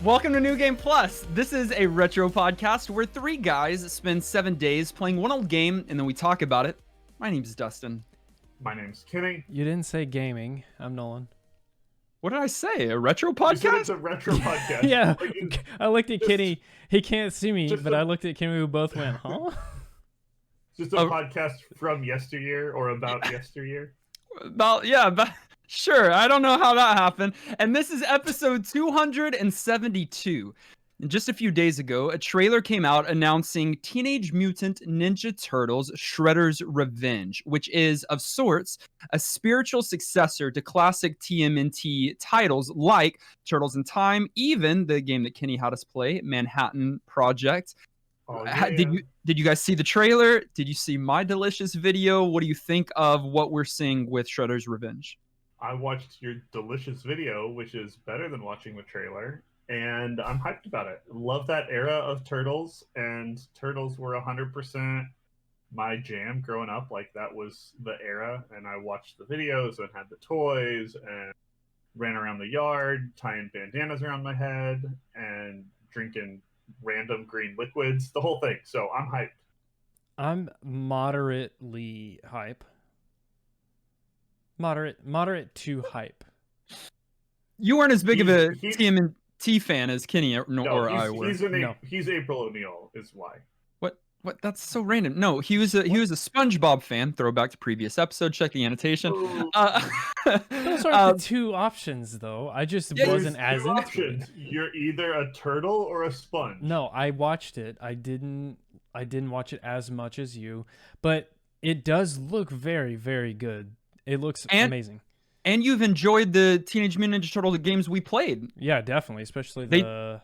Welcome to New Game Plus. This is a retro podcast where three guys spend 7 days playing one old game and then we talk about it. My name's Dustin. My name's Kenny. You didn't say gaming. I'm Nolan. What did I say? A retro You said podcast? it's a retro podcast. Yeah, Like, I looked at Kenny. He can't see me, but I I looked at Kenny. We both went, huh? just a podcast from yesteryear or about yesteryear. Sure. I don't know how that happened. And this is episode 272. And just a few days ago, a trailer came out announcing Teenage Mutant Ninja Turtles Shredder's Revenge, which is, of sorts, a spiritual successor to classic TMNT titles like Turtles in Time, even the game that Kenny had us play, Manhattan Project. Oh, yeah. Did you guys see the trailer? Did you see my delicious video? What do you think of what we're seeing with Shredder's Revenge? I watched your delicious video, which is better than watching the trailer, and I'm hyped about it. Love that era of Turtles, and Turtles were 100% my jam growing up. Like, that was the era, and I watched the videos and had the toys and ran around the yard, tying bandanas around my head and drinking random green liquids, the whole thing. So I'm hyped. I'm moderately hype. Moderate to hype. You weren't as big of a He's- TMNT fan as Kenny or No, I were. he's April O'Neil is why. What? That's so random. No, he was a SpongeBob fan. Throwback to previous episode. Check the annotation. Those are the two options, though. I just wasn't as two into options. it. You're either a turtle or a sponge. No, I watched it. I didn't watch it as much as you, but it does look very, very good. It looks amazing. And you've enjoyed the Teenage Mutant Ninja Turtles games we played. Yeah, definitely, especially the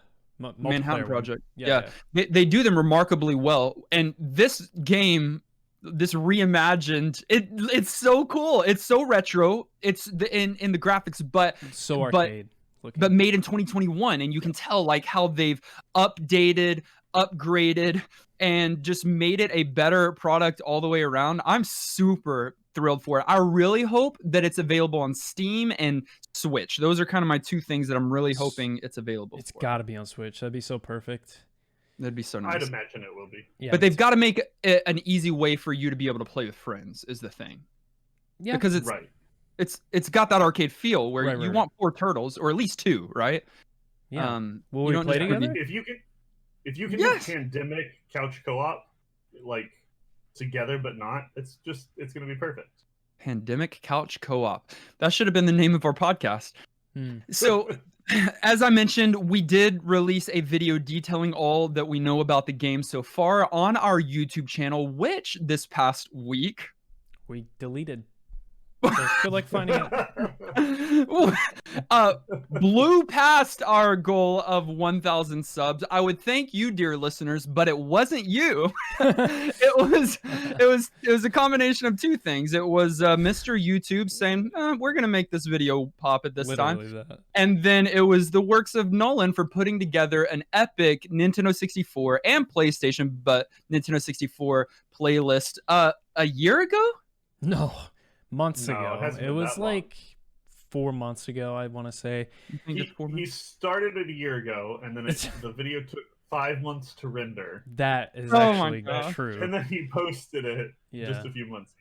Manhattan multiplayer Project. One. Yeah. They do them remarkably well. And this game, this reimagined, it's so cool. It's so retro. It's in the graphics, but So arcade looking. but made in 2021, and you can tell like how they've updated, upgraded, and just made it a better product all the way around. I'm super thrilled for it. I really hope that it's available on Steam and Switch. Those are kind of my two things that I'm really hoping it's available. It's got to be on Switch. That'd be so perfect. That'd be so nice. I'd imagine it will be. Yeah, but they've got to make it an easy way for you to be able to play with friends is the thing. Yeah, Because Right. it's got that arcade feel where you Right. want 4 turtles or at least 2, right? Yeah. Will you we don't play just- together? If you can Yes. do pandemic couch co-op, like together but not, it's gonna be perfect. Pandemic Couch Co-op. That should have been the name of our podcast. Hmm. So, as I mentioned, we did release a video detailing all that we know about the game so far on our YouTube channel, which this past week We deleted. So good luck finding it. blew past our goal of 1,000 subs. I would thank you, dear listeners, but it wasn't you. it was a combination of two things. It was Mr. YouTube saying, we're gonna make this video pop at this Literally time. that. And then it was the works of Nolan for putting together an epic Nintendo 64 and PlayStation, but Nintendo 64 playlist a year ago? No, months No, it ago. hasn't It been was that long. like 4 months ago, I want to say. You think it's 4 He months? started it a year ago, and then the video took 5 months to render, That is Oh my actually gosh. true. and then he posted it Yeah. just a few months ago.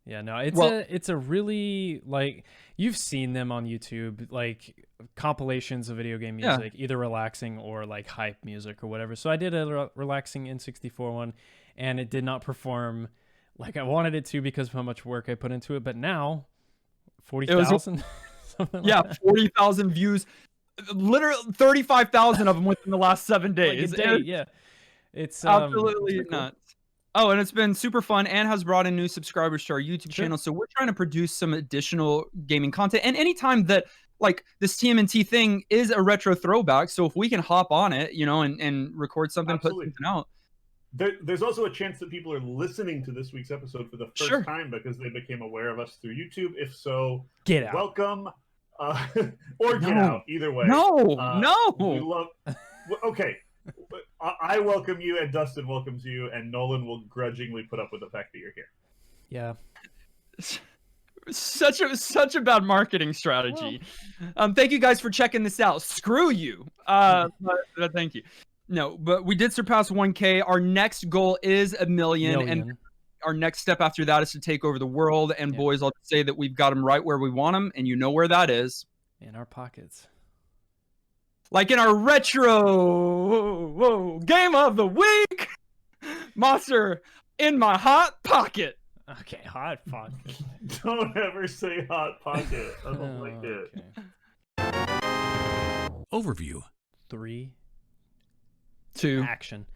Yeah, no, it's Well- it's a really, like, you've seen them on YouTube, like compilations of video game Yeah. music, either relaxing or like hype music or whatever. So I did a relaxing N64 one, and it did not perform like I wanted it to because of how much work I put into it. But now, 40,000, something Yeah, like that. 40,000 views. Literally 35,000 of them within the last 7 Like a days. day, It's yeah. It's absolutely pretty cool. nuts. Oh, and it's been super fun and has brought in new subscribers to our YouTube Sure. channel. So we're trying to produce some additional gaming content. And anytime that like this TMNT thing is a retro throwback, so if we can hop on it, and record something, Absolutely. put something out. There's also a chance that people are listening to this week's episode for the first Sure. time because they became aware of us through YouTube. If so, Get out. welcome, or get No. out. Either way. No, We no. love. Okay, I welcome you, and Dustin welcomes you, and Nolan will grudgingly put up with the fact that you're here. Yeah. Such a bad marketing strategy. Thank you guys for checking this out. Screw you. But thank you. No, but we did surpass 1K. Our next goal is 1 million, and our next step after that is to take over the world. And boys, I'll just say that we've got them right where we want them, and you know where that is. In our pockets. Like in our retro game of the week, Monster in my hot pocket. Okay, hot pocket. Don't ever say hot pocket. I don't like it. Overview. 3, 2, action.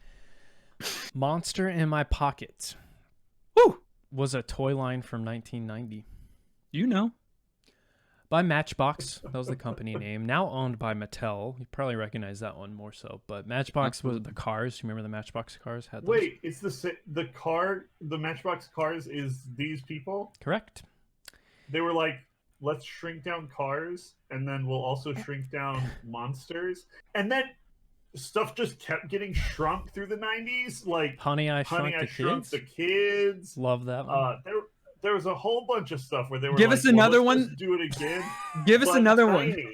Monster in My Pocket. Woo! Was a toy line from 1990. You know. By Matchbox. That was the company name. Now owned by Mattel. You probably recognize that one more so. But Matchbox was the cars. You remember the Matchbox cars? Had those? Wait, it's the Matchbox cars is these people? Correct. They were like, let's shrink down cars, and then we'll also shrink down monsters. And then stuff just kept getting shrunk through the 90s. Like Honey, I Shrunk the Kids. Love that one. There was a whole bunch of stuff where they were Give like, us another let's one. just do it again. Give us another tiny. one.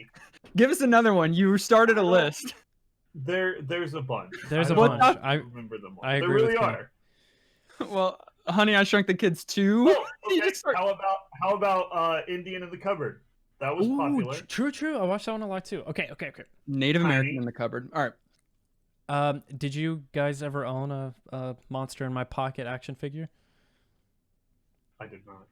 Give us another one. You started a list. There's a bunch. There's a I bunch. don't I remember them all. I There agree really with Ken. are. Well, Honey, I Shrunk the Kids 2. Oh, okay. How about Indian in the Cupboard? That was popular. True. I watched that one a lot too. Okay. Native Tiny. American in the cupboard. All right. Did you guys ever own a Monster in My Pocket action figure? I did not.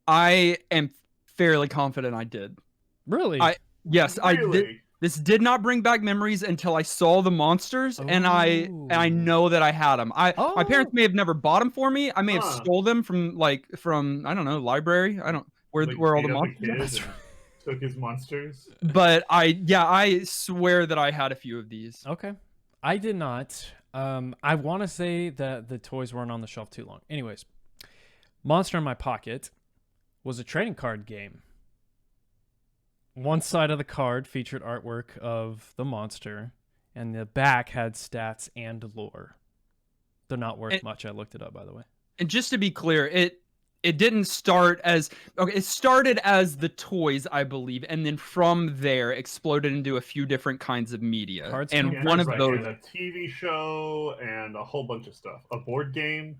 I am fairly confident I did. Really? Yes, I did. Really? This did not bring back memories until I saw the monsters, and I know that I had them. My parents may have never bought them for me. I may have stole them from I don't know, library. I don't where all the monsters. Took his monsters. But I swear that I had a few of these. Okay. I did not. I want to say that the toys weren't on the shelf too long. Anyways, Monster in My Pocket was a trading card game. One side of the card featured artwork of the monster, and the back had stats and lore. They're not worth much. I looked it up, by the way. And just to be clear, it didn't start as it started as the toys, I believe, and then from there exploded into a few different kinds of media. Cards and came one of Right, those, and a TV show and a whole bunch of stuff. A board game.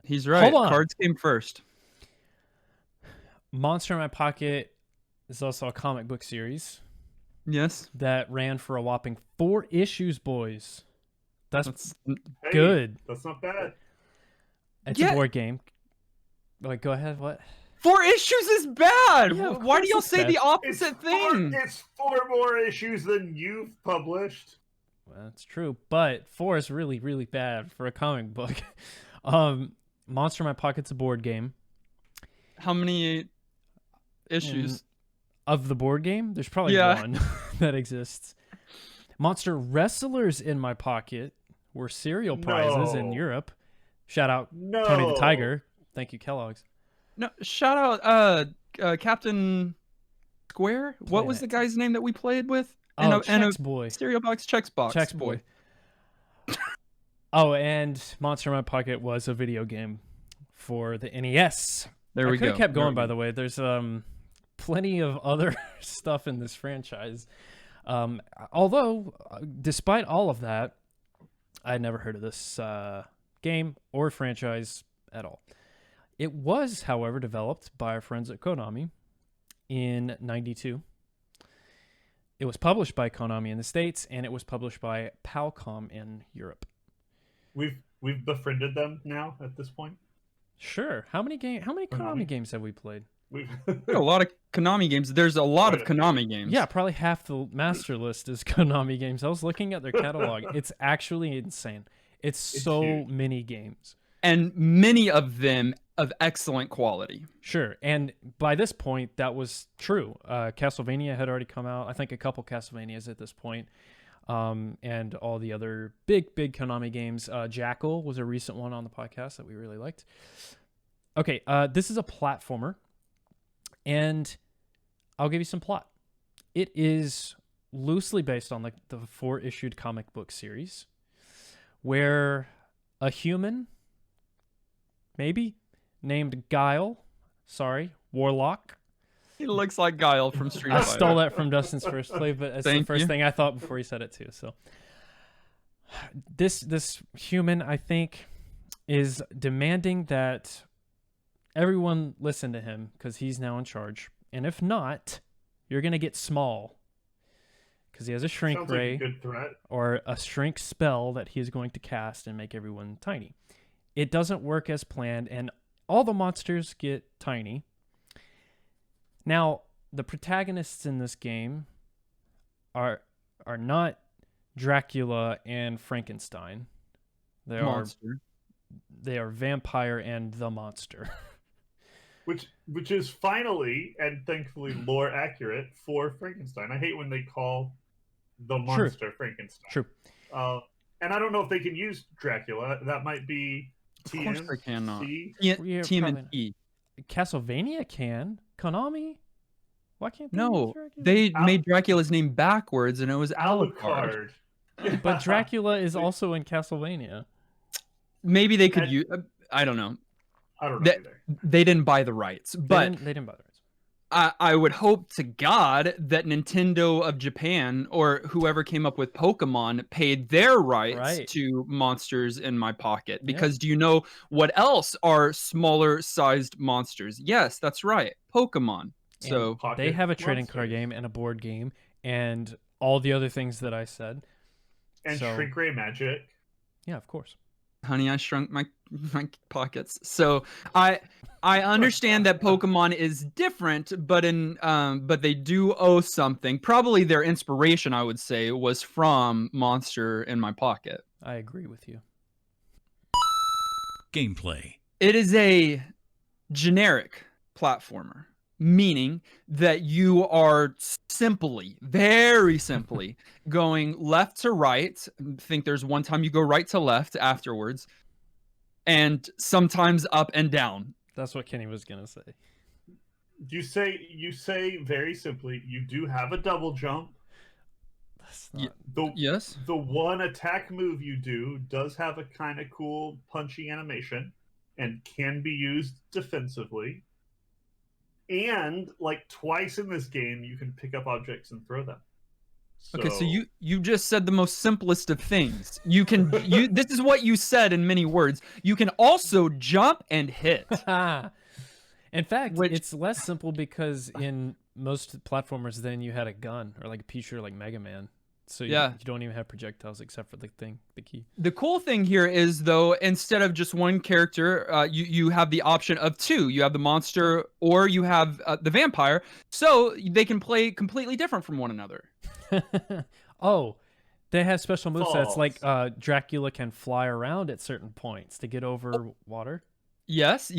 he's right. Hold on. Cards came first. Monster in My Pocket is also a comic book series Yes, that ran for a whopping 4 issues, boys. That's Hey, good. That's not bad. It's Yeah. a board game. Like, go ahead. What? 4 issues is bad. Yeah, of Why do course y'all it's say bad. the opposite thing? It's 4 more issues than you've published. Well, that's true, but 4 is really, really bad for a comic book. Monster in My Pocket's a board game. How many issues? Of the board game, there's probably one that exists. Monster Wrestlers in My Pocket were cereal prizes in No. Europe. Shout out No. Tony the Tiger. Thank you, Kellogg's. No, shout out Captain Square. What was the Planet. guy's name that we played with? Oh, and Chex Boy. cereal box, Chex box. Chex Boy. Oh, and Monster in My Pocket was a video game for the NES. There we I could go. have kept There going, we by go. the way. There's plenty of other stuff in this franchise. Although, despite all of that, I'd never heard of this game or franchise at all. It was, however, developed by our friends at Konami in '92. It was published by Konami in the States, and it was published by Palcom in Europe. We've befriended them now at this point. Sure. How many Konami Konami. games have we played? We've There are a lot of Konami games. There's a lot of Konami games. Yeah, probably half the master list is Konami games. I was looking at their catalog. It's actually insane. It's so huge. many games. And many of them of excellent quality. Sure. And by this point, that was true. Castlevania had already come out. I think a couple Castlevanias at this point. And all the other big Konami games. Jackal was a recent one on the podcast that we really liked. Okay, this is a platformer. And I'll give you some plot. It is loosely based on the 4-issued comic book series where a human, maybe, named Guile, Warlock. He looks like Guile from Street I Fighter. stole that from Dustin's first play, but it's the Thank first you. thing I thought before he said it too. So this human, I think, is demanding that everyone listen to him because he's now in charge. And if not, you're gonna get small because he has a shrink Sounds ray like a good threat. or a shrink spell that he is going to cast and make everyone tiny. It doesn't work as planned, and all the monsters get tiny. Now, the protagonists in this game are not Dracula and Frankenstein. Monster. They are vampire and the monster. Which is finally and thankfully lore accurate for Frankenstein. I hate when they call the monster Frankenstein. True. And I don't know if they can use Dracula. That might be Of course they cannot. TMC. Yeah, TMNT. Castlevania can. Konami? Why can't they use No, Dracula? they made Dracula's name backwards, and it was Alucard. Alucard. But Dracula is also in Castlevania. Maybe they could use. I don't know. I don't know either. They didn't buy the rights, but They didn't bother. I would hope to God that Nintendo of Japan or whoever came up with Pokemon paid their rights to monsters in my pocket. Because do you know what else are smaller sized monsters? Yes, that's right. Pokemon. So they have a trading card game and a board game and all the other things that I said. And shrink ray magic. Yeah, of course. Honey, I shrunk my pockets. So I understand that Pokemon is different, but but they do owe something. Probably their inspiration, I would say, was from Monster in My Pocket. I agree with you. Gameplay. It is a generic platformer, meaning that you are simply, very simply, going left to right. I think there's one time you go right to left afterwards, and sometimes up and down. That's what Kenny was gonna say. You say very simply, you do have a double jump. That's not... Yes. The one attack move you do does have a kind of cool punchy animation and can be used defensively. And like twice in this game, you can pick up objects and throw them. Okay, so you just said the most simplest of things. You can this is what you said in many words. You can also jump and hit. In fact, it's less simple because in most platformers, then you had a gun or like a Pichu or like Mega Man. So you don't even have projectiles except for the key. The cool thing here is, though, instead of just one character, you have the option of two. You have the monster or you have the vampire, so they can play completely different from one another. Oh, they have special movesets like Dracula can fly around at certain points to get over water. Yes,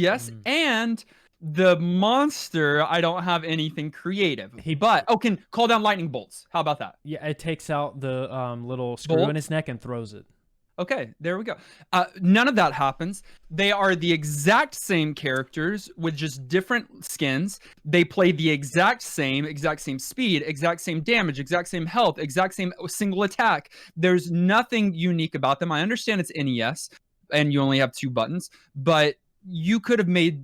and the monster, I don't have anything creative. But can call down lightning bolts. How about that? Yeah, it takes out the little screw in his neck and throws it. Okay, there we go. None of that happens. They are the exact same characters with just different skins. They play the exact same speed, exact same damage, exact same health, exact same single attack. There's nothing unique about them. I understand it's NES and you only have 2 buttons, but you could have made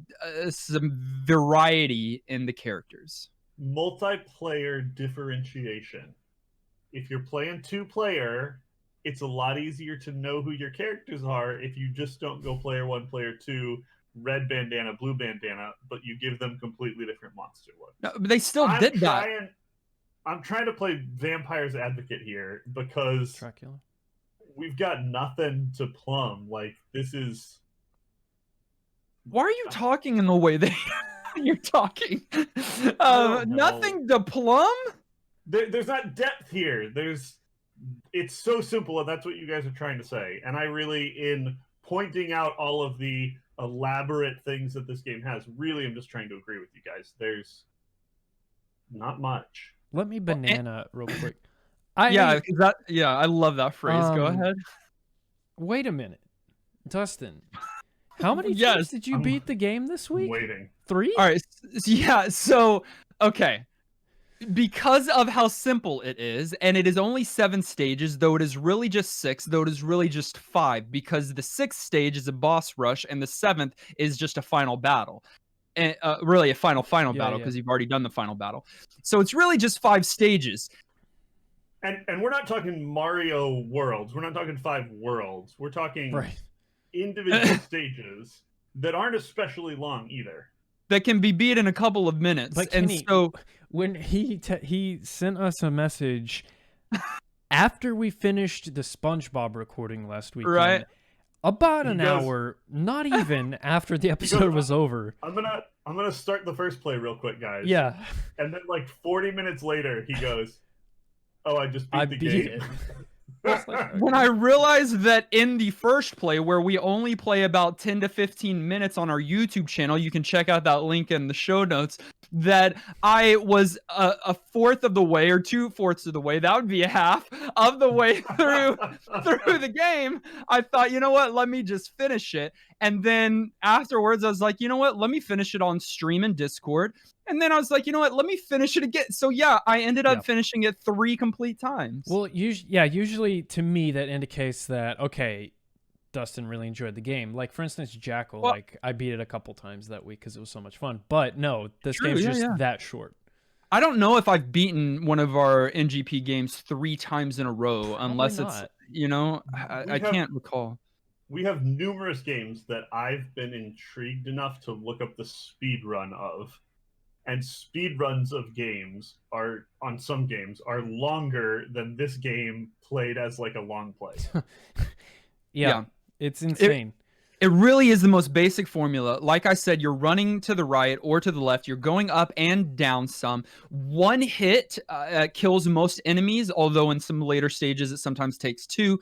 some variety in the characters. Multiplayer differentiation. If you're playing 2-player, it's a lot easier to know who your characters are if you just don't go player 1, player 2, red bandana, blue bandana, but you give them completely different monster looks. No, but they still did that. I'm trying to play Vampire's Advocate here because Dracula. We've got nothing to plumb. Like, this is... Why are you talking in the way that you're talking? Nothing to plumb? There's not depth here. It's so simple, and that's what you guys are trying to say. And I really, in pointing out all of the elaborate things that this game has, really am just trying to agree with you guys. There's not much. Let me banana real quick. I love that phrase. Go ahead. Wait a minute. Dustin, how many times did you beat the game this week? Waiting. 3? All right. Yeah. So, okay. Because of how simple it is, and it is only 7 stages, though it is really just 6, though it is really just 5, because the 6th stage is a boss rush and the 7th is just a final battle. and really a final Yeah, battle, yeah. because you've already done the final battle. So it's really just 5 stages. And we're not talking Mario worlds. We're not talking 5 worlds. We're talking Right. individual stages that aren't especially long either. That can be beat in a couple of minutes. But And Kenny, so when he sent us a message after we finished the SpongeBob recording last weekend, right, about He an goes- hour, not even after the episode was over. I'm gonna start the first play real quick, guys. Yeah, And then like 40 minutes later, he goes, "Oh, I just beat I the beat game." it. It's like, when I realized that in the first play, where we only play about 10 to 15 minutes on our YouTube channel, you can check out that link in the show notes, that I was a fourth of the way, or 2/4 of the way, that would be a half of the way through the game, I thought, you know what, let me just finish it. And then afterwards, I was like, you know what, let me finish it on stream and Discord. And then I was like, you know what, let me finish it again. So yeah, I ended up finishing it 3 complete times. well, usually to me that indicates that, okay, Dustin really enjoyed the game. Like, for instance, Jackal, Well- like I beat it a couple times that week because it was so much fun. But no, this True, game's yeah, just yeah. that short. I don't know if I've beaten one of our NGP games 3 times in a row, unless it's, not. you know, We I have- can't recall. We have numerous games that I've been intrigued enough to look up the speed run of. And speed runs of games are, on some games, are longer than this game played as like a long play. Yeah, it's insane. It really is the most basic formula. Like I said, you're running to the right or to the left. You're going up and down some. One hit kills most enemies, although in some later stages it sometimes takes 2.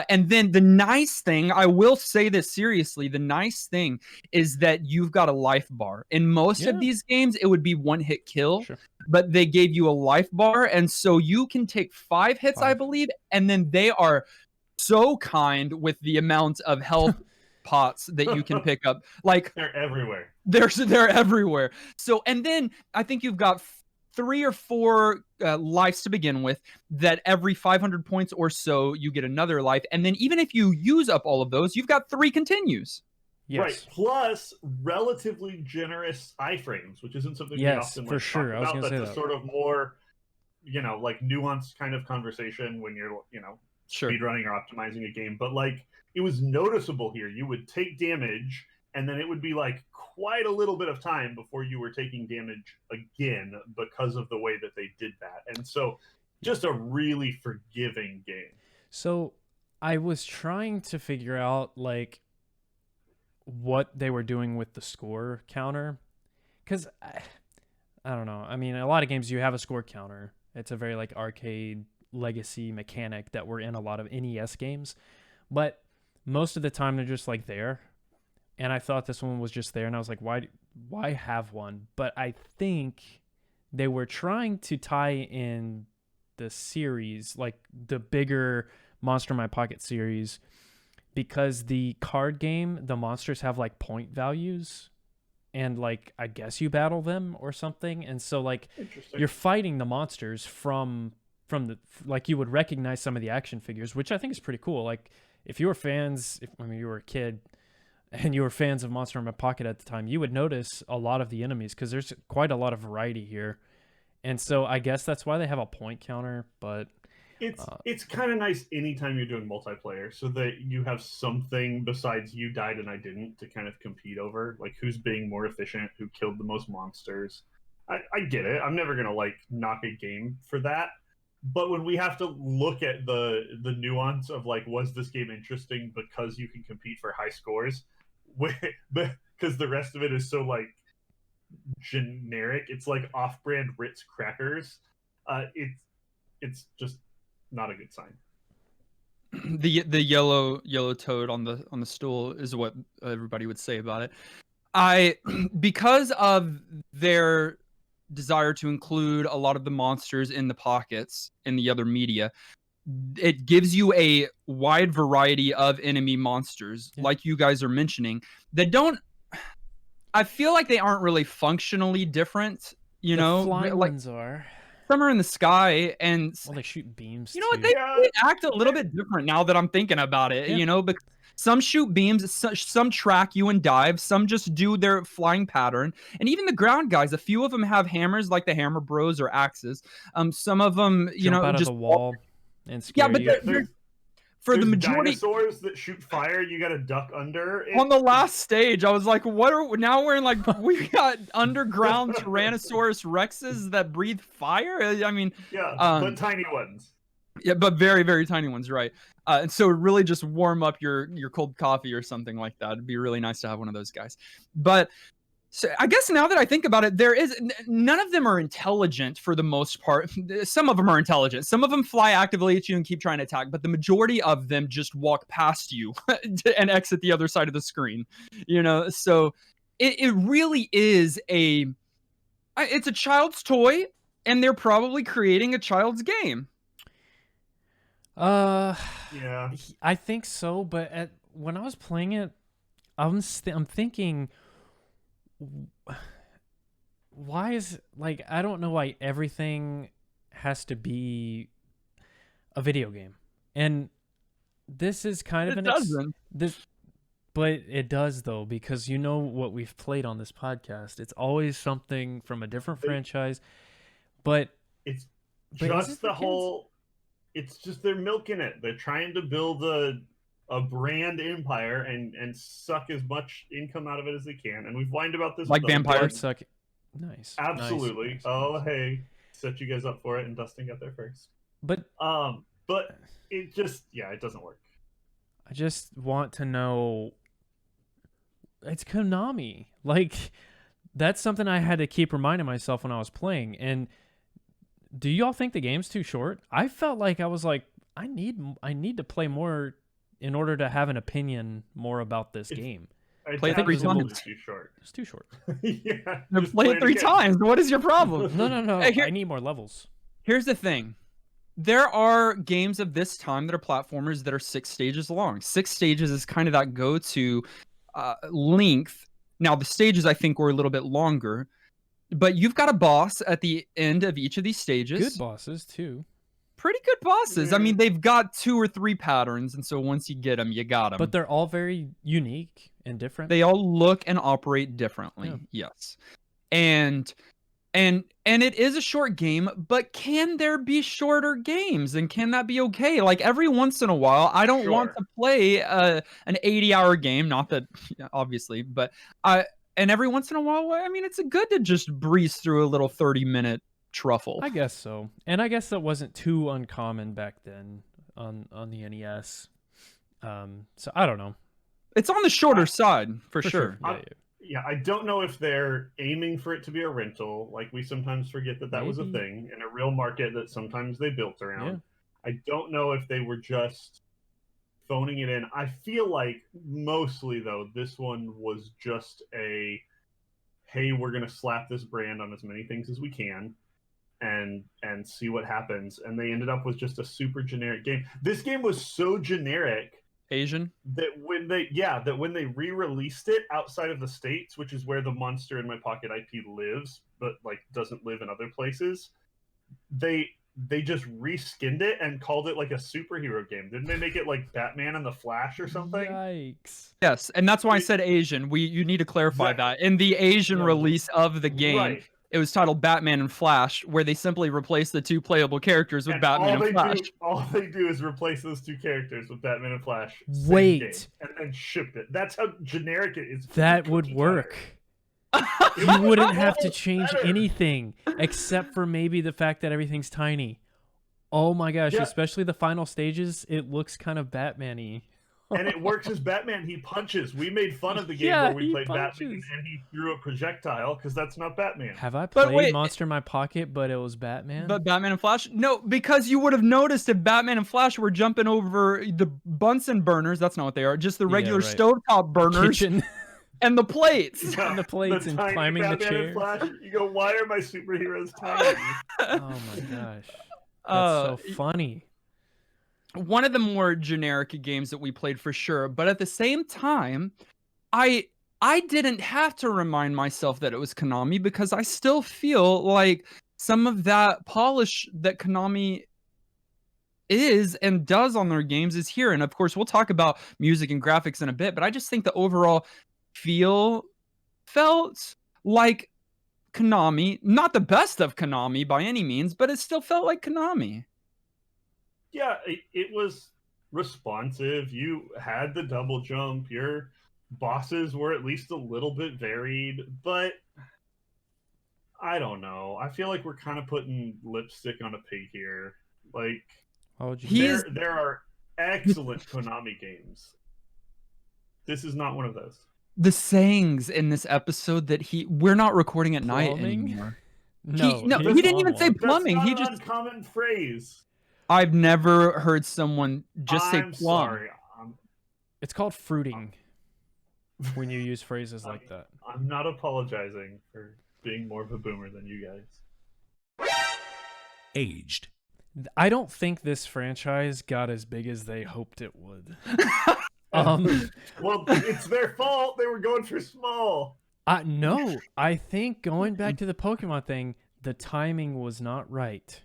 And then the nice thing, I will say this seriously, the nice thing is that you've got a life bar. In most of these games, it would be 1-hit kill, Sure. but they gave you a life bar. And so you can take 5 hits, I 5. believe, and then they are so kind with the amount of health pots that you can pick up. Like, They're everywhere. they're everywhere. So, and then I think you've got 3 or 4 lives to begin with, that every 500 points or so you get another life. And then even if you use up all of those, you've got 3 continues. Yes. Right. Plus relatively generous iframes, which isn't something we Yes, often for like, sure. talk I was about. gonna say That's a that. sort of more, like nuanced kind of conversation when you're, Sure. speedrunning or optimizing a game. But like, it was noticeable here. You would take damage, and then it would be like quite a little bit of time before you were taking damage again because of the way that they did that. And so, just a really forgiving game. So I was trying to figure out like what they were doing with the score counter, because I don't know. I mean, in a lot of games you have a score counter. It's a very like arcade legacy mechanic that were in a lot of NES games, but most of the time they're just like there. And I thought this one was just there, and I was like, why have one? But I think they were trying to tie in the series, like the bigger Monster in My Pocket series, because the card game, the monsters have like point values, and like I guess you battle them or something. And so like Interesting. you're fighting the monsters from the, like you would recognize some of the action figures, which I think is pretty cool. Like if you were fans, when you were a kid and you were fans of Monster in My Pocket at the time, you would notice a lot of the enemies because there's quite a lot of variety here. And so I guess that's why they have a point counter, but it's kind of nice anytime you're doing multiplayer, so that you have something besides you died and I didn't to kind of compete over, like who's being more efficient, who killed the most monsters. I get it. I'm never gonna like knock a game for that, but when we have to look at the nuance of like, was this game interesting because you can compete for high scores, because the rest of it is so like generic. It's like off-brand Ritz crackers. It's just not a good sign. The yellow toad on the stool is what everybody would say about it. Because of their desire to include a lot of the monsters in the pockets in the other media, it gives you a wide variety of enemy monsters, like you guys are mentioning, that don't, I feel like they aren't really functionally different, the know, flying like ones are. some are in the sky, and Well, they shoot beams. you know what, too. they act a little bit different now that I'm thinking about it. Yeah. You know, because some shoot beams, some track you and dive, some just do their flying pattern, and even the ground guys. A few of them have hammers, like the Hammer Bros or axes. Some of them, you Jump know, out of just the wall and scare yeah, but you. for the There's majority. dinosaurs that shoot fire. You got to duck under. On the last stage, I was like, "What are now? We're in like we got underground Tyrannosaurus Rexes that breathe fire." I mean, Yeah, but tiny ones. yeah, but very, very tiny ones, right? And so really just warm up your cold coffee or something like that. It'd be really nice to have one of those guys. But so I guess now that I think about it, there is none of them are intelligent for the most part. Some of them are intelligent. Some of them fly actively at you and keep trying to attack, but the majority of them just walk past you and exit the other side of the screen. You know, so it really is it's a child's toy, and they're probably creating a child's game. Yeah, I think so. But when I was playing it, I'm thinking, why is like I don't know why everything has to be a video game, and this is kind of It doesn't. but it does though, because you know what we've played on this podcast. It's always something from a different franchise, but it's But is it just for the kids? whole. It's just they're milking it. They're trying to build a brand empire and suck as much income out of it as they can. And we've whined about this Like with other vampires. games. suck. Nice. Absolutely. Nice. Oh, hey, set you guys up for it, and Dustin got there first. But But it just, yeah, it doesn't work. I just want to know. It's Konami. Like, that's something I had to keep reminding myself when I was playing. And do y'all think the game's too short? I felt like I was like, I need to play more in order to have an opinion more about this game. Play it 3 times. Too short. It's too short. Yeah, Then just play it 3 again. times. What is your problem? No. Hey, I need more levels. Here's the thing. There are games of this time that are platformers that are 6 stages long. 6 stages is kind of that go-to length. Now, the stages, I think, were a little bit longer. But you've got a boss at the end of each of these stages. Good bosses, too. Pretty good bosses. I mean, they've got 2 or 3 patterns, and so once you get them, you got them. But they're all very unique and different. They all look and operate differently. Yeah. Yes. And it is a short game, but can there be shorter games, and can that be okay? Like every once in a while, I don't want to play an 80-hour game, not that obviously, but and every once in a while, I mean, it's good to just breeze through a little 30-minute truffle. I guess so. And I guess that wasn't too uncommon back then on the NES. So I don't know. It's on the shorter side for sure. Yeah. I don't know if they're aiming for it to be a rental. Like we sometimes forget that was a Maybe. thing in a real market that sometimes they built around. I don't know if they were just phoning it in. I feel like mostly though, this one was just a, hey, we're gonna slap this brand on as many things as we can and see what happens. And they ended up with just a super generic game. This game was so generic Asian that when they re-released it outside of the States, which is where the Monster in My Pocket IP lives, but like doesn't live in other places, they just reskinned it and called it like a superhero game. Didn't they make it like Batman and the Flash or something? Yikes. Yes, and that's why I said Asian. You need to clarify that. In the Asian release of the game, Right. it was titled Batman and Flash, where they simply replaced the 2 playable characters with Batman and Flash. All they do is replace those 2 characters with Batman and Flash. Same Wait. game, and then shipped it. That's how generic it is. That would work. You wouldn't have to change anything except for maybe the fact that everything's tiny. Oh my gosh, especially the final stages, it looks kind of Batman-y. And it works as Batman. He punches. We made fun of the game Yeah, where we he played Batman punches. and he threw a projectile because that's not Batman. Have I But played wait. Monster in My Pocket, but it was Batman? But Batman and Flash? No, because you would have noticed if Batman and Flash were jumping over the Bunsen burners, that's not what they are, just the regular right. stovetop burners Kitchen and the plates. and the plates and tiny climbing the Batman and chair. Flash, you go, why are my superheroes tiny? Oh my gosh. That's so funny. One of the more generic games that we played for sure, but at the same time, I didn't have to remind myself that it was Konami because I still feel like some of that polish that Konami is and does on their games is here. And of course, we'll talk about music and graphics in a bit, but I just think the overall feel felt like Konami, not the best of Konami by any means, but it still felt like Konami. Yeah, it was responsive. You had the double jump. Your bosses were at least a little bit varied, but I don't know. I feel like we're kind of putting lipstick on a pig here. Like, Why would you there are excellent Konami games. This is not one of those. The sayings in this episode that we're not recording at night Plumbing? anymore. No, he didn't even say normal. plumbing. That's He not an just uncommon phrase. I've never heard someone just say I'm plum. sorry. It's called fruiting when you use phrases like that. I'm not apologizing for being more of a boomer than you guys. Aged. I don't think this franchise got as big as they hoped it would. Well, it's their fault. They were going for small. No, I think going back to the Pokemon thing, the timing was not right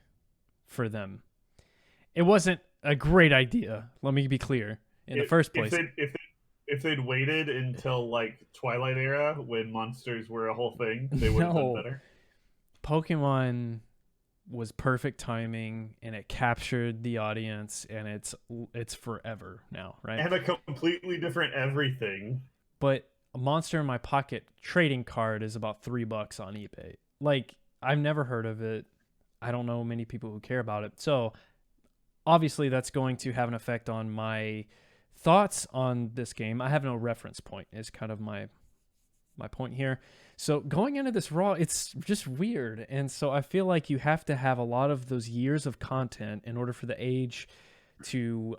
for them. It wasn't a great idea. Let me be clear. In the first place, if they'd waited until like Twilight era when monsters were a whole thing, they would have been better. Pokemon was perfect timing, and it captured the audience, and it's forever now, right? And a completely different everything. But a Monster in My Pocket trading card is about $3 on eBay. Like, I've never heard of it. I don't know many people who care about it. So obviously that's going to have an effect on my thoughts on this game. I have no reference point is kind of my point here. So going into this Raw, it's just weird. And so I feel like you have to have a lot of those years of content in order for the age to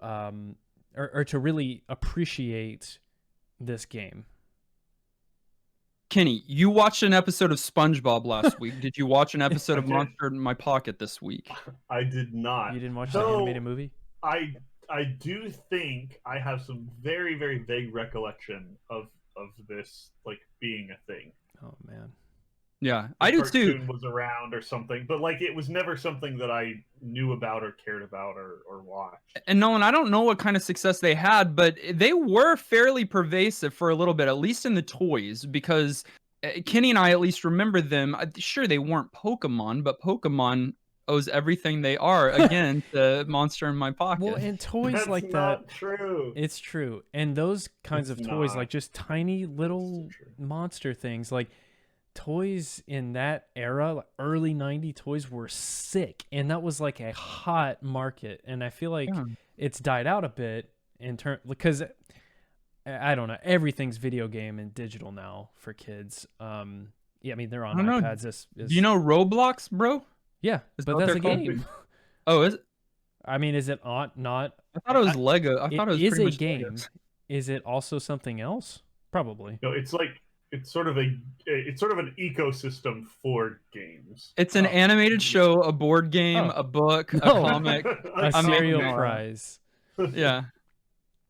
or to really appreciate this game. Kenny, you watched an episode of SpongeBob last week. Did you watch an episode of Monster in My Pocket this week? I did not. You didn't watch the animated movie? I do think I have some very, very vague recollection of this like being a thing. Oh man. Yeah, I do too. Cartoon was around or something, but like it was never something that I knew about or cared about or watched. And Nolan, I don't know what kind of success they had, but they were fairly pervasive for a little bit, at least in the toys, because Kenny and I at least remember them. Sure, they weren't Pokemon, but Pokemon owes everything they are again to Monster in My Pocket. Well, and toys That's like not that. True. It's true. And those kinds It's of toys, not. like just tiny little It's true. monster things, like toys in that era, like early 90s toys were sick. And that was like a hot market. And I feel like it's died out a bit in turn because I don't know, everything's video game and digital now for kids. Yeah, I mean they're on iPads. Do you know Roblox, bro? Yeah, Is but that what that's a they're called? game. Oh, is it? I mean, is it not? I thought it was Lego. I thought it was is pretty a much game. Legos. Is it also something else? Probably. No, it's sort of an ecosystem for games. It's an animated show, a board game, a book, a comic. A I'm cereal making it. prize. Yeah.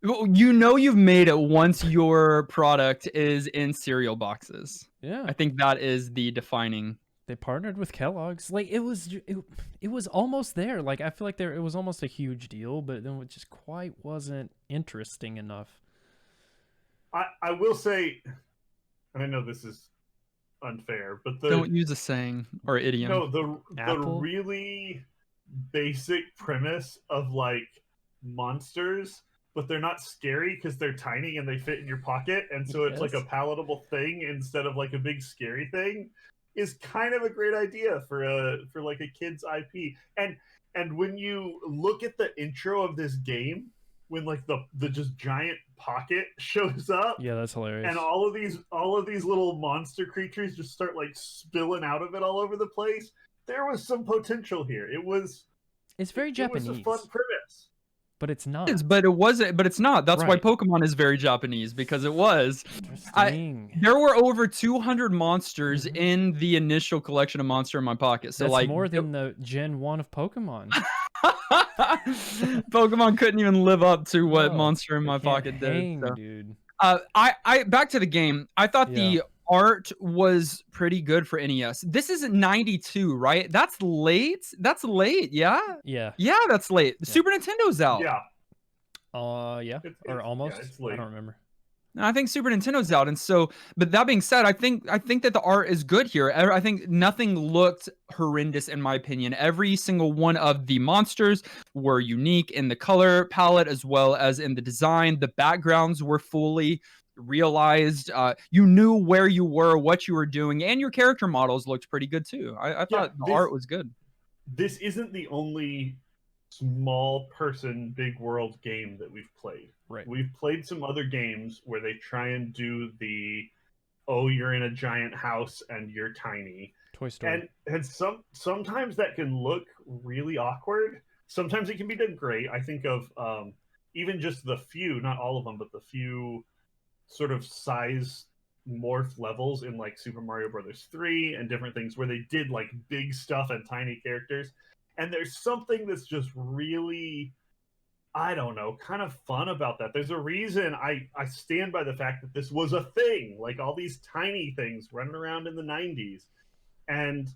Well, you know you've made it once your product is in cereal boxes. Yeah. I think that is the defining. They partnered with Kellogg's. Like it was almost there. Like I feel like it was almost a huge deal, but then it just quite wasn't interesting enough. I will say, and I know this is unfair, but Don't use a saying or idiom. No, the Apple? really basic premise of like monsters, but they're not scary because they're tiny and they fit in your pocket, and so it's like a Yes. palatable thing instead of like a big scary thing, is kind of a great idea for like a kid's IP. And when you look at the intro of this game, when like the just giant pocket shows up, Yeah, that's hilarious. and all of these little monster creatures just start like spilling out of it all over the place, there was some potential here. It's very Japanese, It was a fun premise. but it's not. But it wasn't. But it's not. That's why Right. Pokemon is very Japanese, because it was. Interesting. There were over 200 monsters Mhm. in the initial collection of Monster in My Pocket. So That's like more than the Gen 1 of Pokemon. Pokemon couldn't even live up to what No, Monster in they My can't Pocket hang, did. So. dude. I back to the game. I thought the art was pretty good for NES. This is 92, right? That's late. That's late. Yeah. Yeah. Yeah, that's late. Yeah. Super Nintendo's out. Yeah, Yeah. Or almost. it's I late. don't remember. I think Super Nintendo's out, and so. But that being said, I think that the art is good here. I think nothing looked horrendous in my opinion. Every single one of the monsters were unique in the color palette as well as in the design. The backgrounds were fully realized. You knew where you were, what you were doing, and your character models looked pretty good too. I thought the art was good. This isn't the only small person, big world game that we've played. Right. We've played some other games where they try and do the, oh, you're in a giant house and you're tiny. Toy Story. And sometimes that can look really awkward. Sometimes it can be done great. I think of even just the few, not all of them, but the few sort of size morph levels in like Super Mario Brothers 3 and different things where they did like big stuff and tiny characters. And there's something that's just really, I don't know, kind of fun about that. There's a reason I stand by the fact that this was a thing, like all these tiny things running around in the 90s. And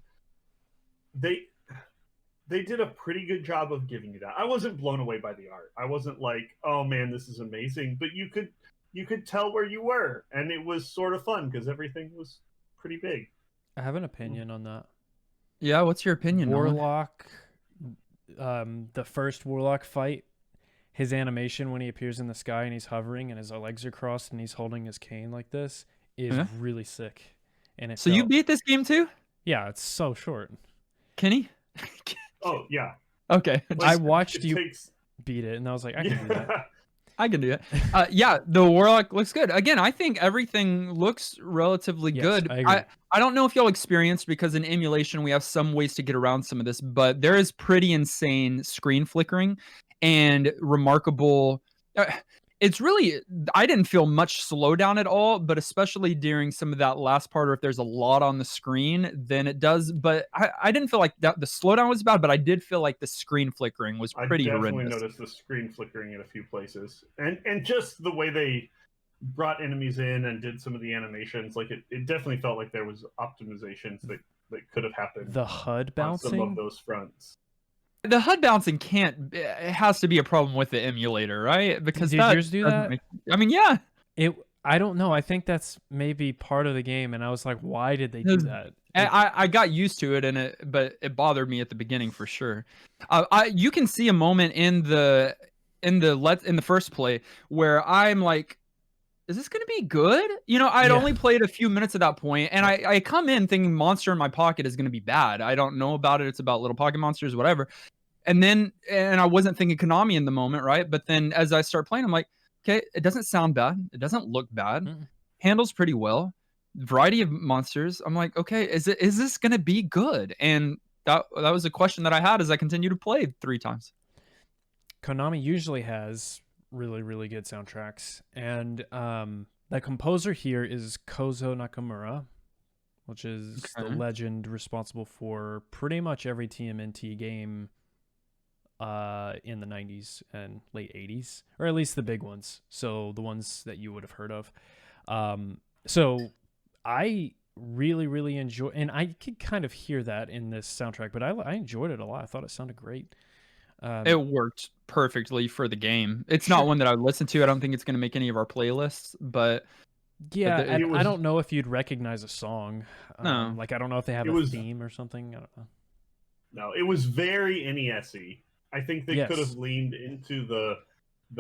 they did a pretty good job of giving you that. I wasn't blown away by the art. I wasn't like, oh man, this is amazing. But you could tell where you were, and it was sort of fun because everything was pretty big. I have an opinion on that. Yeah, what's your opinion? Nolan? Warlock, the first Warlock fight, his animation when he appears in the sky and he's hovering and his legs are crossed and he's holding his cane like this is really sick. And so you beat this game too? Yeah, it's so short. Kenny? Oh yeah. Okay. I watched you beat it and I was like, I can do that. I can do it. Yeah, the Warlock looks good. Again, I think everything looks relatively good. I agree. I don't know if y'all experienced, because in emulation we have some ways to get around some of this, but there is pretty insane screen flickering and remarkable. It's really, I didn't feel much slowdown at all, but especially during some of that last part, or if there's a lot on the screen, then it does. But I didn't feel like that the slowdown was bad, but I did feel like the screen flickering was pretty horrendous. I definitely noticed the screen flickering in a few places, and just the way they brought enemies in and did some of the animations, like it definitely felt like there was optimizations that could have happened. The HUD on some bouncing. of those fronts. The HUD bouncing it has to be a problem with the emulator, right? Because did yours do that? I mean, yeah. I don't know. I think that's maybe part of the game, and I was like, why did they do that? I got used to it, but it bothered me at the beginning for sure. You can see a moment in the first play where I'm like, is this going to be good? You know, I'd only played a few minutes at that point, and I come in thinking Monster in My Pocket is going to be bad. I don't know about it. It's about little pocket monsters, whatever. And I wasn't thinking Konami in the moment, right? But then as I start playing, I'm like, okay, it doesn't sound bad. It doesn't look bad. Handles pretty well. Variety of monsters. I'm like, okay, is this going to be good? And that was a question that I had as I continued to play 3 times. Konami usually has really, really good soundtracks, and the composer here is Kozo Nakamura, which is the legend responsible for pretty much every TMNT game in the 90s and late 80s, or at least the big ones, so the ones that you would have heard of. So I really, really enjoy, and I could kind of hear that in this soundtrack, but I enjoyed it a lot. I thought it sounded great. It worked perfectly for the game. It's not one that I would listen to. I don't think it's going to make any of our playlists, but yeah, I don't know if you'd recognize a song. No. Like I don't know if they have a theme or something. I don't know. No, it was very NES-y. I think they could have leaned into the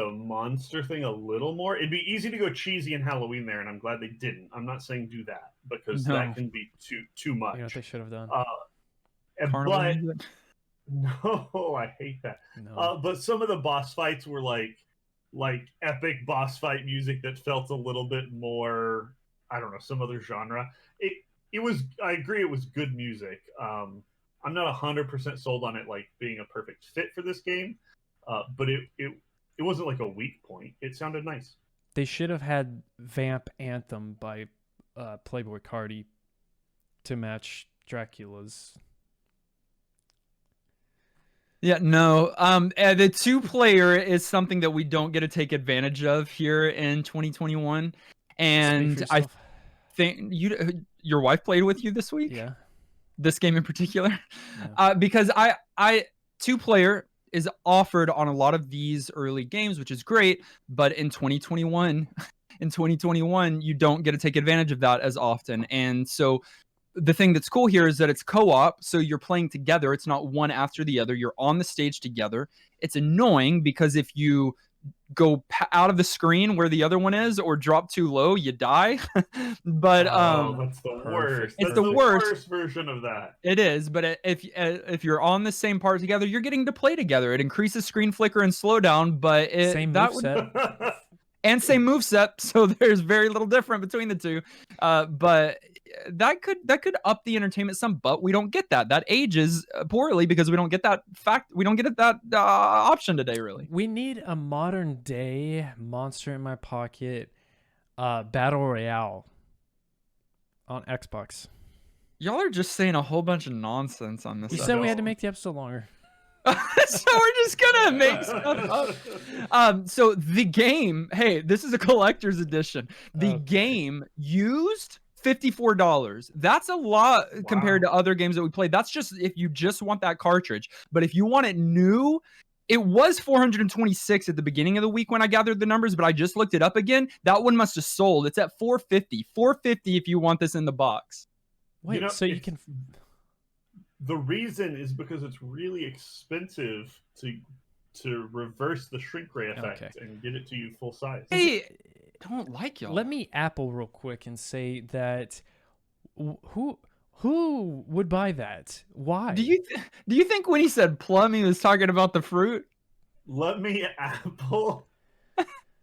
monster thing a little more. It'd be easy to go cheesy and Halloween there, and I'm glad they didn't. I'm not saying do that, because that can be too much. You know what they should have done? But no, I hate that. No. But some of the boss fights were like epic boss fight music that felt a little bit more, I don't know, some other genre. It was, I agree, it was good music. I'm not 100% sold on it like being a perfect fit for this game, but it wasn't like a weak point. It sounded nice. They should have had Vamp Anthem by Playboy Cardi to match Dracula's. Yeah, no. The 2-player is something that we don't get to take advantage of here in 2021, and I think your wife played with you this week? Yeah. This game in particular? Yeah. Because I 2-player is offered on a lot of these early games, which is great, but in 2021 you don't get to take advantage of that as often. And so the thing that's cool here is that it's co-op, so you're playing together. It's not one after the other. You're on the stage together. It's annoying because if you go out of the screen where the other one is or drop too low, you die. But that's the Perfect. worst. It's That's the worst version of that. it is, but if you're on the same part together, you're getting to play together. It increases screen flicker and slowdown, but Same that moveset. and same moveset, so there's very little different between the two. But that could up the entertainment some, but we don't get that. That ages poorly because we don't get that option today, really. We need a modern day Monster in My Pocket battle royale on Xbox. Y'all are just saying a whole bunch of nonsense on this. You said we had to make the episode longer. So we're just gonna make stuff up. So the game, hey, this is a collector's edition. The game used $54. That's a lot compared to other games that we played. That's just if you just want that cartridge. But if you want it new, it was 426 at the beginning of the week when I gathered the numbers, but I just looked it up again. That one must have sold. It's at 450. 450 if you want this in the box. Wait, so you can. The reason is because it's really expensive to reverse the shrink ray effect and get it to you full size. Hey, don't like y'all. Let me Apple real quick and say that who would buy that? Why? Do you think when he said plum, he was talking about the fruit? Let me Apple.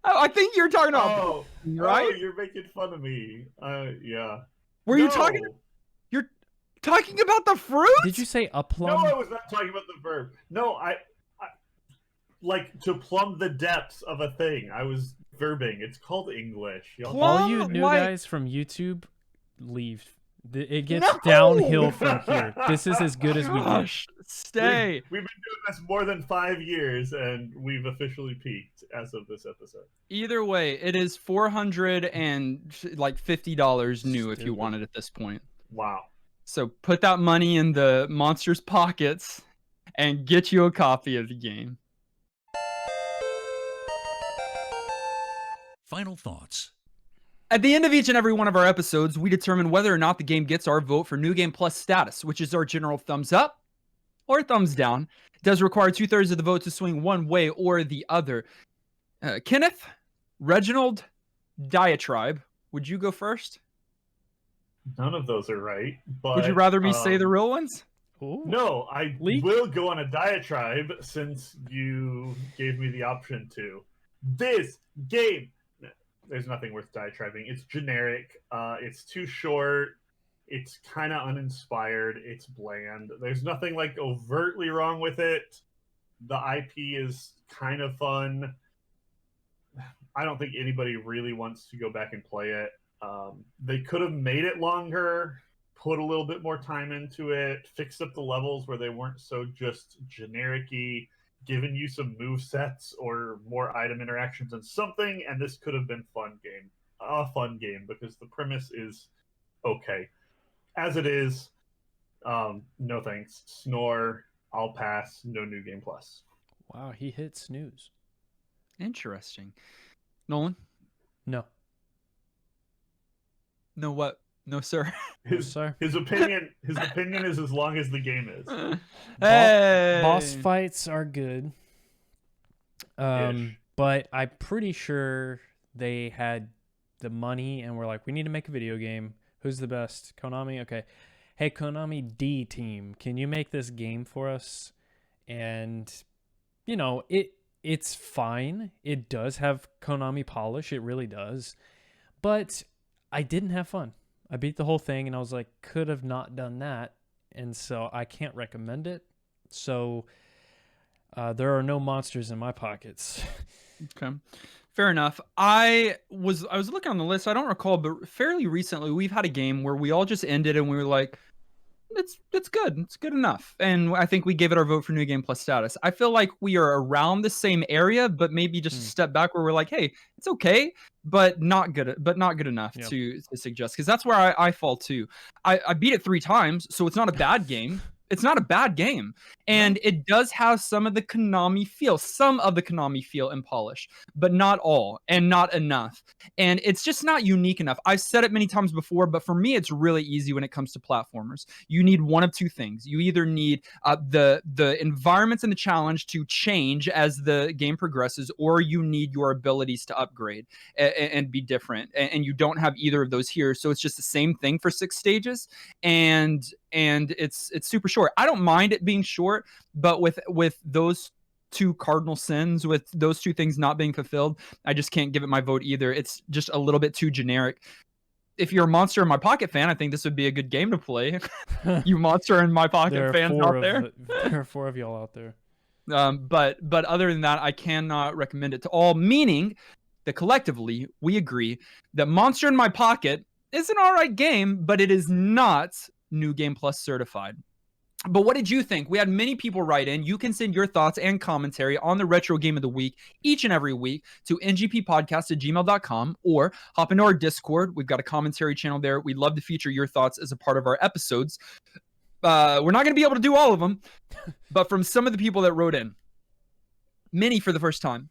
I think you're talking about right? Oh, you're making fun of me. Yeah. Were you talking? You're talking about the fruit? Did you say a plum? No, I was not talking about the verb. No, I like to plumb the depths of a thing. I was verbing. It's called English. All you new guys from YouTube, leave. It gets downhill from here. This is as good as we get. Stay. We've been doing this more than 5 years, and we've officially peaked as of this episode. Either way, it is $450 new if you want it at this point. Wow. So put that money in the monster's pockets and get you a copy of the game. Final thoughts. At the end of each and every one of our episodes, we determine whether or not the game gets our vote for New Game Plus status, which is our general thumbs up or thumbs down. It does require 2/3 of the vote to swing one way or the other. Kenneth, Reginald, Diatribe, would you go first? None of those are right. But would you rather me say the real ones? Ooh. No, I will go on a diatribe since you gave me the option to. This game, there's nothing worth diatribing. It's generic. It's too short. It's kind of uninspired. It's bland. There's nothing like overtly wrong with it. The IP is kind of fun. I don't think anybody really wants to go back and play it. They could have made it longer, put a little bit more time into it, fixed up the levels where they weren't so just generic-y, given you some move sets or more item interactions and something, and this could have been a fun game because the premise is okay. As it is, no thanks. Snore, I'll pass, no New Game Plus. Wow, he hit snooze. Interesting. Nolan? No. No what? No, sir. His opinion is as long as the game is. Hey! Boss fights are good. But I'm pretty sure they had the money and were like, we need to make a video game. Who's the best? Konami? Okay. Hey, Konami D team, can you make this game for us? And, you know, it's fine. It does have Konami polish. It really does. But I didn't have fun. I beat the whole thing, and I was like, could have not done that. And so I can't recommend it. So there are no monsters in my pockets. Okay. Fair enough. I was looking on the list. I don't recall, but fairly recently we've had a game where we all just ended and we were like, it's good. It's good enough. And I think we gave it our vote for New Game Plus status. I feel like we are around the same area, but maybe just a step back where we're like, hey, it's okay, but not good enough to suggest, because that's where I fall too. I beat it 3 times, so it's not a bad game. It's not a bad game. And it does have some of the Konami feel and polish, but not all and not enough. And it's just not unique enough. I've said it many times before, but for me, it's really easy when it comes to platformers. You need one of 2 things. You either need the environments and the challenge to change as the game progresses, or you need your abilities to upgrade and be different. And you don't have either of those here. So it's just the same thing for 6 stages. And it's super short. I don't mind it being short, but with those 2 cardinal sins, with those 2 things not being fulfilled, I just can't give it my vote either. It's just a little bit too generic. If you're a Monster in My Pocket fan, I think this would be a good game to play. You Monster in My Pocket fans out there. There are 4 of y'all out there. But other than that, I cannot recommend it to all, meaning that collectively we agree that Monster in My Pocket is an alright game, but it is not New Game Plus certified. But what did you think? We had many people write in. You can send your thoughts and commentary on the Retro Game of the Week each and every week to ngppodcast@gmail.com, or hop into our Discord. We've got a commentary channel there. We'd love to feature your thoughts as a part of our episodes. We're not going to be able to do all of them, but from some of the people that wrote in, many for the first time,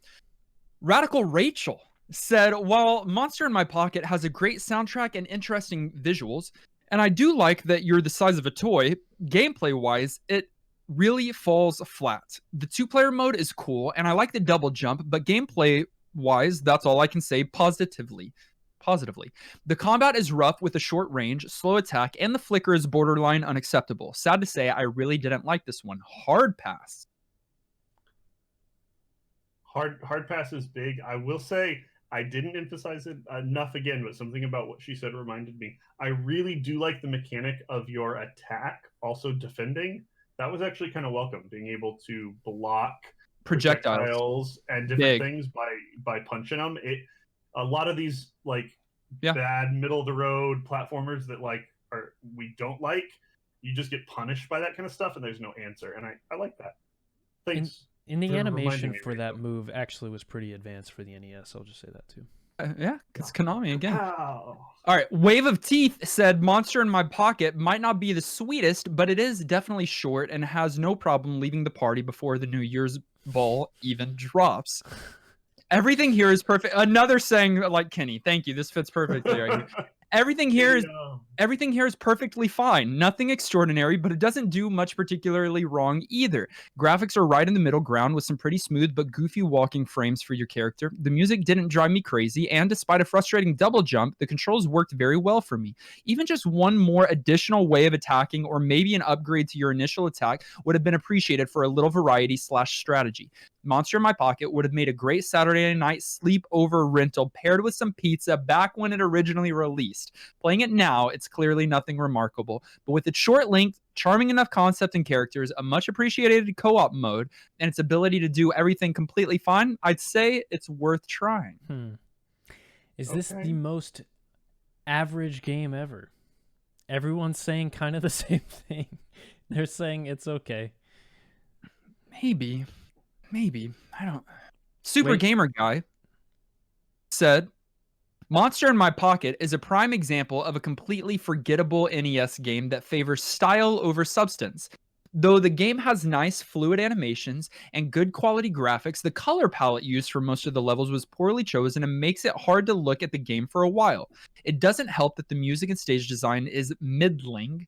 Radical Rachel said, while Monster in My Pocket has a great soundtrack and interesting visuals, and I do like that you're the size of a toy, gameplay-wise, it really falls flat. The 2-player mode is cool, and I like the double jump, but gameplay-wise, that's all I can say positively. The combat is rough with a short range, slow attack, and the flicker is borderline unacceptable. Sad to say, I really didn't like this one. Hard pass. Hard pass is big. I will say, I didn't emphasize it enough again, but something about what she said reminded me. I really do like the mechanic of your attack also defending. That was actually kind of welcome, being able to block projectiles and different things by punching them. A lot of these bad middle of the road platformers that we don't like, you just get punished by that kind of stuff, and there's no answer. And I like that. Thanks. And the animation for that move actually was pretty advanced for the NES. I'll just say that too. Yeah, it's Konami again. All right, Wave of Teeth said, Monster in My Pocket might not be the sweetest, but it is definitely short and has no problem leaving the party before the New Year's ball even drops. Everything here is perfect. Another saying like Kenny. Thank you. This fits perfectly right here. Everything here is perfectly fine. Nothing extraordinary, but it doesn't do much particularly wrong either. Graphics are right in the middle ground with some pretty smooth but goofy walking frames for your character. The music didn't drive me crazy, and despite a frustrating double jump, the controls worked very well for me. Even just one more additional way of attacking, or maybe an upgrade to your initial attack, would have been appreciated for a little variety/strategy. Monster in My Pocket would have made a great Saturday night sleepover rental paired with some pizza back when it originally released. Playing it now, it's clearly nothing remarkable, but with its short length, charming enough concept and characters, a much appreciated co-op mode, and its ability to do everything completely fine, I'd say it's worth trying. Is this the most average game ever? Everyone's saying kind of the same thing. They're saying it's okay. Maybe. I don't. Super Gamer Guy said, Monster in My Pocket is a prime example of a completely forgettable NES game that favors style over substance. Though the game has nice fluid animations and good quality graphics, the color palette used for most of the levels was poorly chosen and makes it hard to look at the game for a while. It doesn't help that the music and stage design is middling,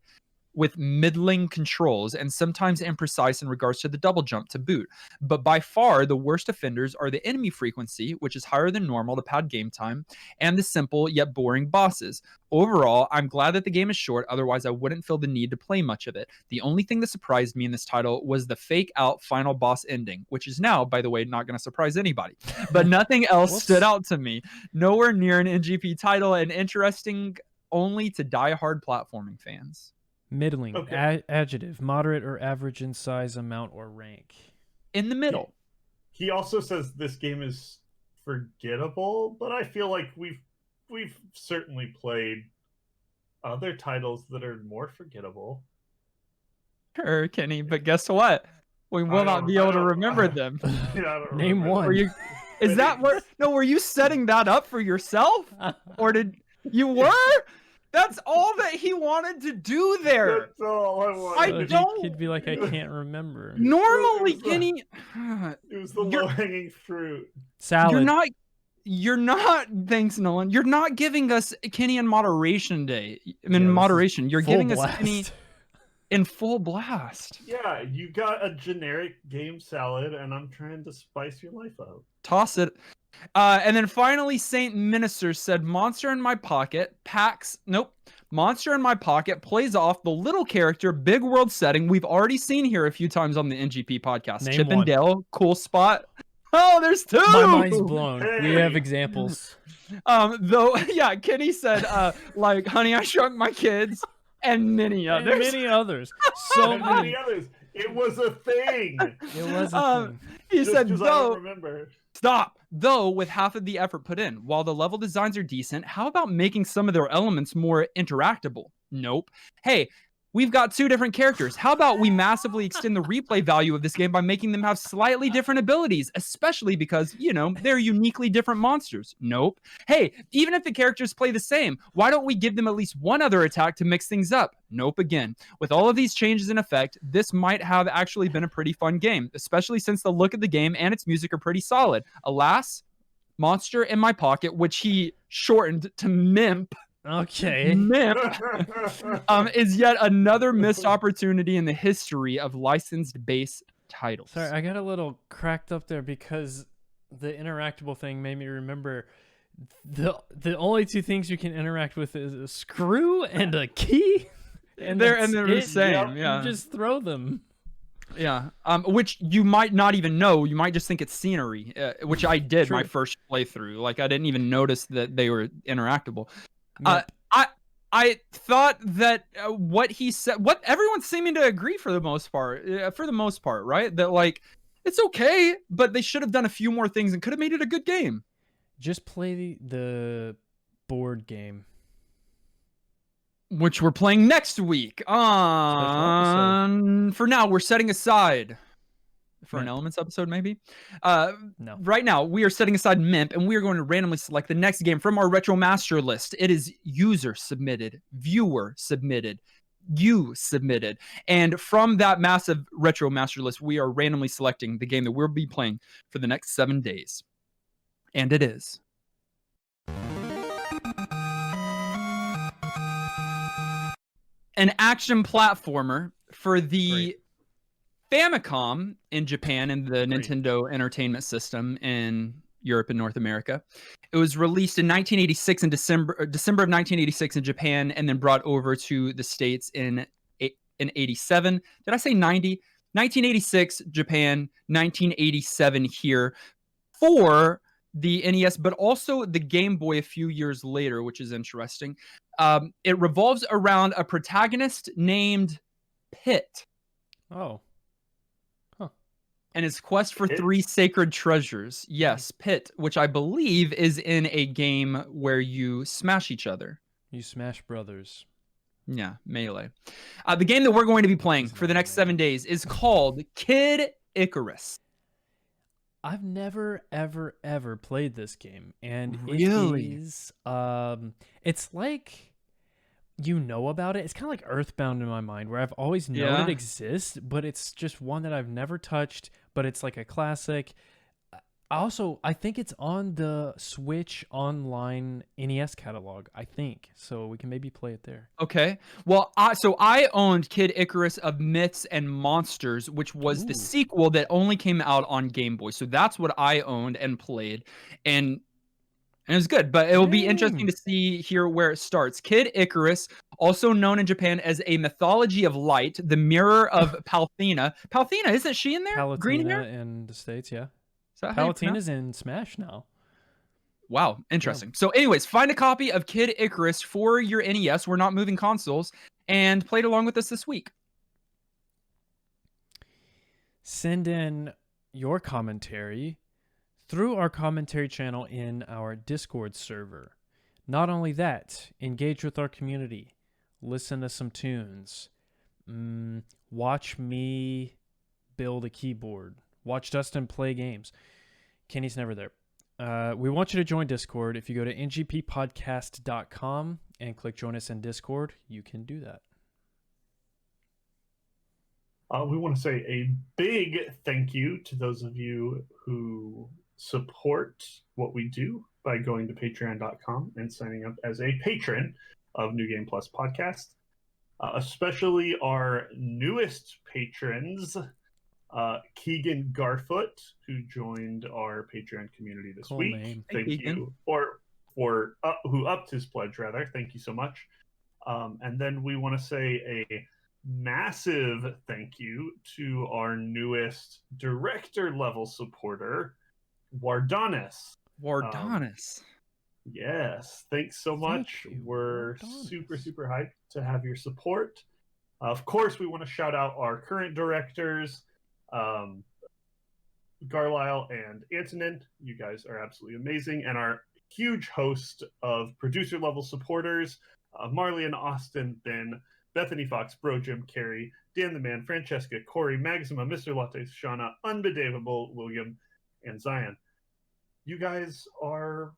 with middling controls and sometimes imprecise in regards to the double jump to boot. But by far, the worst offenders are the enemy frequency, which is higher than normal to pad game time, and the simple yet boring bosses. Overall, I'm glad that the game is short, otherwise I wouldn't feel the need to play much of it. The only thing that surprised me in this title was the fake-out final boss ending, which is now, by the way, not going to surprise anybody. But nothing else stood out to me. Nowhere near an NGP title, and interesting only to die-hard platforming fans. Middling, adjective, moderate or average in size, amount, or rank. In the middle. He also says this game is forgettable, but I feel like we've certainly played other titles that are more forgettable. Sure, Kenny, but guess what? We will I not don't- be I able to don't- remember them. Yeah, I don't Name remember one. that. Were you? Is that where? No, were you setting that up for yourself, or did you were? That's all that he wanted to do there. That's all I I wanted. don't- He'd be like, I can't remember. Normally, It was the- Kenny, It was the You're- low-hanging fruit. Salad. You're not. Thanks, Nolan. You're not giving us Kenny in moderation day. I mean, Yeah, this is moderation. You're full giving blast. us Kenny in full blast. Yeah, you got a generic game salad, and I'm trying to spice your life up. Toss it. And then finally, Saint Minister said, "Monster in my pocket." Pax. Nope. Monster in my pocket plays off the little character, big world setting we've already seen here a few times on the NGP podcast. Name Chip one. and Dale, cool spot. Oh, there's two. My mind's blown. We have Hey. examples. Though, yeah, Kenny said, like, Honey, I Shrunk My Kids, and many And others. many others. So And many. many others. It was a thing. It was a Um, thing. He Just said, 'cause I though, don't remember. stop. Though, with half of the effort put in, while the level designs are decent, how about making some of their elements more interactable? Nope. Hey, we've got two different characters. How about we massively extend the replay value of this game by making them have slightly different abilities, especially because, you know, they're uniquely different monsters? Nope. Hey, even if the characters play the same, why don't we give them at least one other attack to mix things up? Nope again. With all of these changes in effect, this might have actually been a pretty fun game, especially since the look of the game and its music are pretty solid. Alas, Monster in My Pocket, which he shortened to MIMP, Okay. MIMP, is yet another missed opportunity in the history of licensed base titles. Sorry, I got a little cracked up there because the interactable thing made me remember the only two things you can interact with is a screw and a key. And they're that's the it. same, You yeah. just throw them. Yeah, which you might not even know. You might just think it's scenery, which I did my True. first playthrough. Like, I didn't even notice that they were interactable. Yep. I thought that what he said, what everyone's seeming to agree for the most part, right? That, like, it's okay, but they should have done a few more things and could have made it a good game. Just play the board game. Which we're playing next week. For now, we're setting aside for an MIMP. Elements episode, maybe. No. Right now, we are setting aside MIMP, and we are going to randomly select the next game from our Retro Master list. It is user submitted, viewer submitted, you submitted, and from that massive Retro Master list, we are randomly selecting the game that we'll be playing for the next 7 days, and it is an action platformer for the Famicom in Japan and the Nintendo Entertainment System in Europe and North America. It was released in 1986 in December of 1986 in Japan, and then brought over to the States in 87. Did I say 90? 1986 Japan, 1987 here for the NES, but also the Game Boy a few years later, which is interesting. It revolves around a protagonist named Pit Oh. and his quest for Pit? 3 sacred treasures. Yes, Pit, which I believe is in a game where you smash each other. You Smash Brothers. Yeah, Melee. The game that we're going to be playing for the next 7 days is called Kid Icarus. I've never ever played this game, and Really? it is it's like you know about it. It's kind of like Earthbound in my mind, where I've always known Yeah. it exists, but it's just one that I've never touched, but it's like a classic. I think it's on the Switch Online NES catalog, I think. So we can maybe play it there. Okay. Well, I owned Kid Icarus of Myths and Monsters, which was the Ooh. sequel that only came out on Game Boy. So that's what I owned and played, and it was good. But it will be interesting Dang. to see here where it starts. Kid Icarus, also known in Japan as a mythology of light, the mirror of Palthena. Palthena, isn't she in there? Green hair? Palatina in the States, yeah. Is that how you pronounce Palatina's in Smash now. Wow, interesting. So anyways, find a copy of Kid Icarus for your NES. We're not moving consoles, and play it along with us this week. Send in your commentary through our commentary channel in our Discord server. Not only that, engage with our community, listen to some tunes, Watch me build a keyboard. Watch Dustin play games. Kenny's never there. We want you to join Discord. If you go to ngppodcast.com and click join us in Discord, you can do that. We want to say a big thank you to those of you who support what we do by going to patreon.com and signing up as a patron of New Game Plus Podcast. Especially our newest patrons, Keegan Garfoot, who joined our Patreon community this Cool week. name. Thank Hey, you. Who upped his pledge, rather. Thank you so much. And then we want to say a massive thank you to our newest director level supporter, Wardonis. Wardonis. Yes, thanks so much. you, We're Wardonis. super hyped to have your support. Of course, we want to shout out our current directors, Garlisle and Antonin. You guys are absolutely amazing. And our huge host of producer level supporters, Marley and Austin, Ben, Bethany Fox, Bro Jim, Carey, Dan the Man, Francesca, Corey, Maxima, Mr. Latte, Shauna, Unbedavable, William, and Zion. You guys are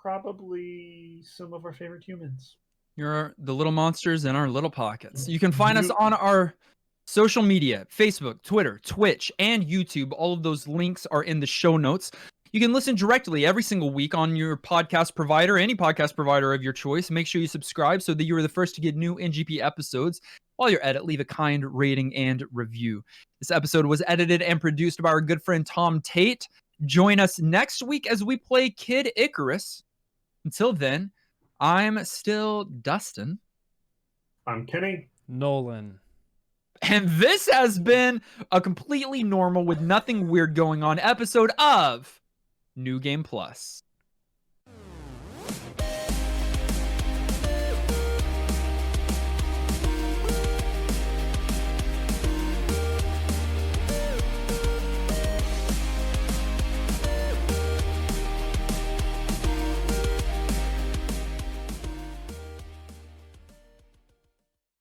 probably some of our favorite humans. You're the little monsters in our little pockets. You can find us on our social media, Facebook, Twitter, Twitch, and YouTube. All of those links are in the show notes. You can listen directly every single week on your podcast provider, any podcast provider of your choice. Make sure you subscribe so that you are the first to get new NGP episodes. While you're at it, leave a kind rating and review. This episode was edited and produced by our good friend Tom Tate. Join us next week as we play Kid Icarus. Until then, I'm still Dustin. I'm Kenny. Nolan. And this has been a completely normal, with nothing weird going on episode of New Game Plus.